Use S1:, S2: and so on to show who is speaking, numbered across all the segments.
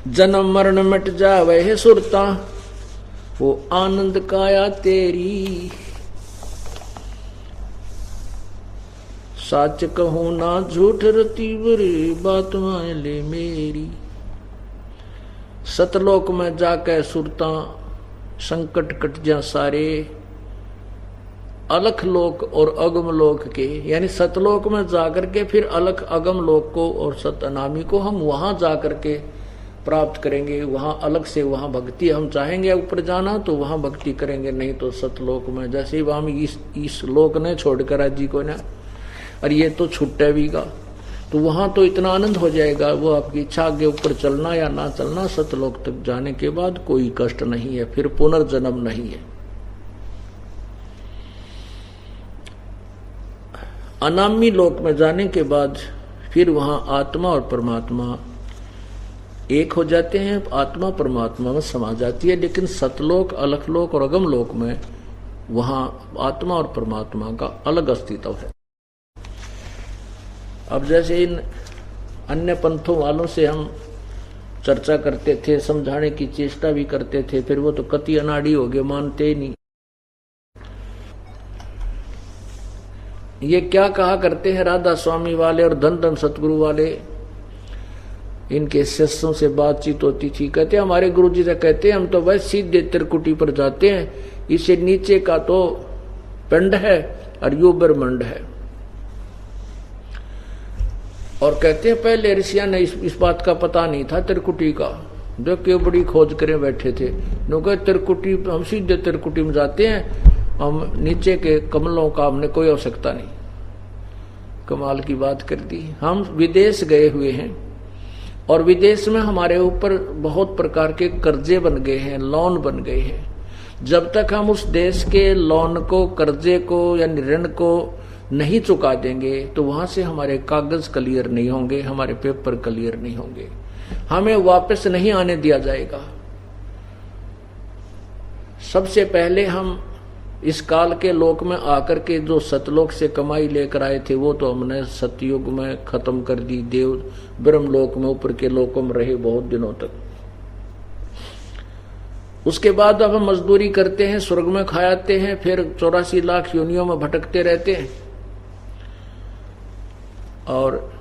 S1: जन्म मरण मिट जावे है सुरता, वो आनंद काया तेरी। सच कहूं ना झूठ रती बुरी, बात मान ले मेरी। सतलोक में जाके सुरता, संकट कट जा सारे। अलख लोक और अगम लोक के, यानी सतलोक में जाकर के फिर अलख अगम लोक को और सत अनामी को हम वहां जाकर के प्राप्त करेंगे। वहां अलग से वहां भक्ति, हम चाहेंगे ऊपर जाना तो वहां भक्ति करेंगे, नहीं तो सतलोक में। जैसे ही हम इस लोक ने छोड़कर राजी को ना, और ये तो छुट्टे भी का, तो वहां तो इतना आनंद हो जाएगा। वो आपकी इच्छा, आगे ऊपर चलना या ना चलना, सतलोक तक जाने के बाद कोई कष्ट नहीं है, फिर पुनर्जन्म नहीं है। अनामी लोक में जाने के बाद फिर वहां आत्मा और परमात्मा एक हो जाते हैं, आत्मा परमात्मा में समा जाती है। लेकिन सतलोक, अलखलोक और अगम लोक में वहां आत्मा और परमात्मा का अलग अस्तित्व है। अब जैसे इन अन्य पंथों वालों से हम चर्चा करते थे, समझाने की चेष्टा भी करते थे, फिर वो तो कति अनाड़ी हो गए, मानते ही नहीं। ये क्या कहा करते हैं राधा स्वामी वाले और धन धन सतगुरु वाले, इनके शिष्यों से बातचीत होती थी, कहते हमारे गुरुजी से कहते हम तो बस सीधे त्रिकुटी पर जाते हैं, इसे नीचे का तो पिंड है और यो ब्रह्मांड है। और कहते हैं पहले ऋषियों ने इस बात का पता नहीं था त्रिकुटी का, जो क्यों बड़ी खोज करे बैठे थे। नो त्रिकुटी, हम सीधे त्रिकुटी में जाते हैं, हम नीचे के कमलों का हमने कोई आवश्यकता नहीं। कमाल की बात कर दी। हम विदेश गए हुए हैं और विदेश में हमारे ऊपर बहुत प्रकार के कर्जे बन गए हैं, लोन बन गए हैं। जब तक हम उस देश के लोन को, कर्जे को या ऋण को नहीं चुका देंगे तो वहां से हमारे कागज क्लियर नहीं होंगे, हमारे पेपर क्लियर नहीं होंगे, हमें वापस नहीं आने दिया जाएगा। सबसे पहले हम इस काल के लोक में आकर के जो सतलोक से कमाई लेकर आए थे वो तो हमने सतयुग में खत्म कर दी। देव ब्रह्मलोक में, ऊपर के लोकों में रहे बहुत दिनों तक। उसके बाद अब हम मजदूरी करते हैं, स्वर्ग में खाते हैं, फिर 84 लाख योनियों में भटकते रहते हैं। और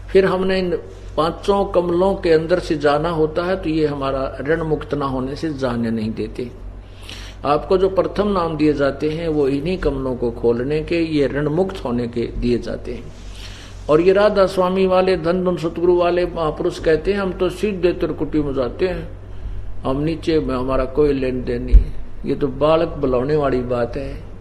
S1: फिर हमने इन 5 कमलों के अंदर से जाना होता है, तो ये हमारा ऋण मुक्त ना होने से जाने नहीं देते। आपको जो प्रथम नाम दिए जाते हैं वो इन्हीं कमलों को खोलने के, ये ऋण मुक्त होने के दिए जाते हैं। और ये राधा स्वामी वाले, धन धन सतगुरु वाले महापुरुष कहते हैं हम तो सीधे त्रिकुटी में जाते हैं, हम नीचे में हमारा कोई लेन देन नहीं। ये तो बालक बुलाने वाली बात है।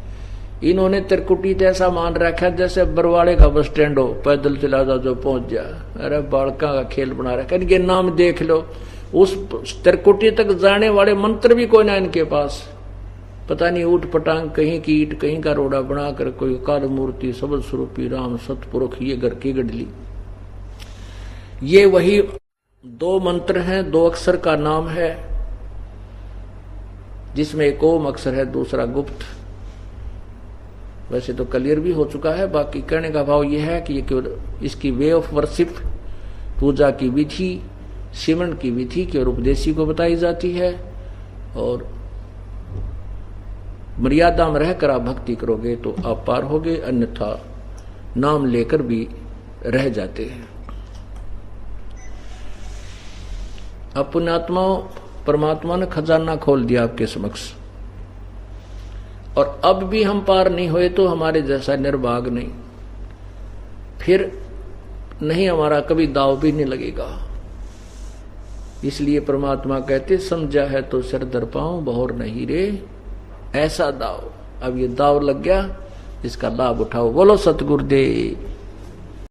S1: इन्होंने त्रिकुटी तो ऐसा मान रखा जैसे बरवाड़े का बस स्टैंड हो, पैदल चला जाओ जो पहुंच जा। अरे बालका का खेल बना रखा। इनके नाम देख लो, उस त्रिकुटी तक जाने वाले मंत्र भी कोई ना इनके पास। पता नहीं ऊट पटांग, कहीं की ईट कहीं का रोड़ा बनाकर कोई काल मूर्ति, सबद स्वरूपी राम सतपुरुष, ये घर की गडली। ये वही 2 मंत्र हैं, 2 अक्षर का नाम है, जिसमें एक ओम अक्षर है, दूसरा गुप्त। वैसे तो क्लियर भी हो चुका है। बाकी कहने का भाव यह है कि ये केवल इसकी वे ऑफ वर्शिप, पूजा की विधि, सिमरन की विधि केवल उपदेशी को बताई जाती है। और मर्यादा में रहकर आप भक्ति करोगे तो आप पार होगे, अन्यथा नाम लेकर भी रह जाते हैं। अपनात्मा परमात्मा ने खजाना खोल दिया आपके समक्ष, और अब भी हम पार नहीं हुए तो हमारे जैसा निर्भाग नहीं, फिर नहीं हमारा कभी दाव भी नहीं लगेगा। इसलिए परमात्मा कहते समझा है तो सिर दर पाऊं, बहुर नहीं रे ऐसा दाव। अब ये दाव लग गया, इसका लाभ उठाओ। बोलो सतगुरुदेव।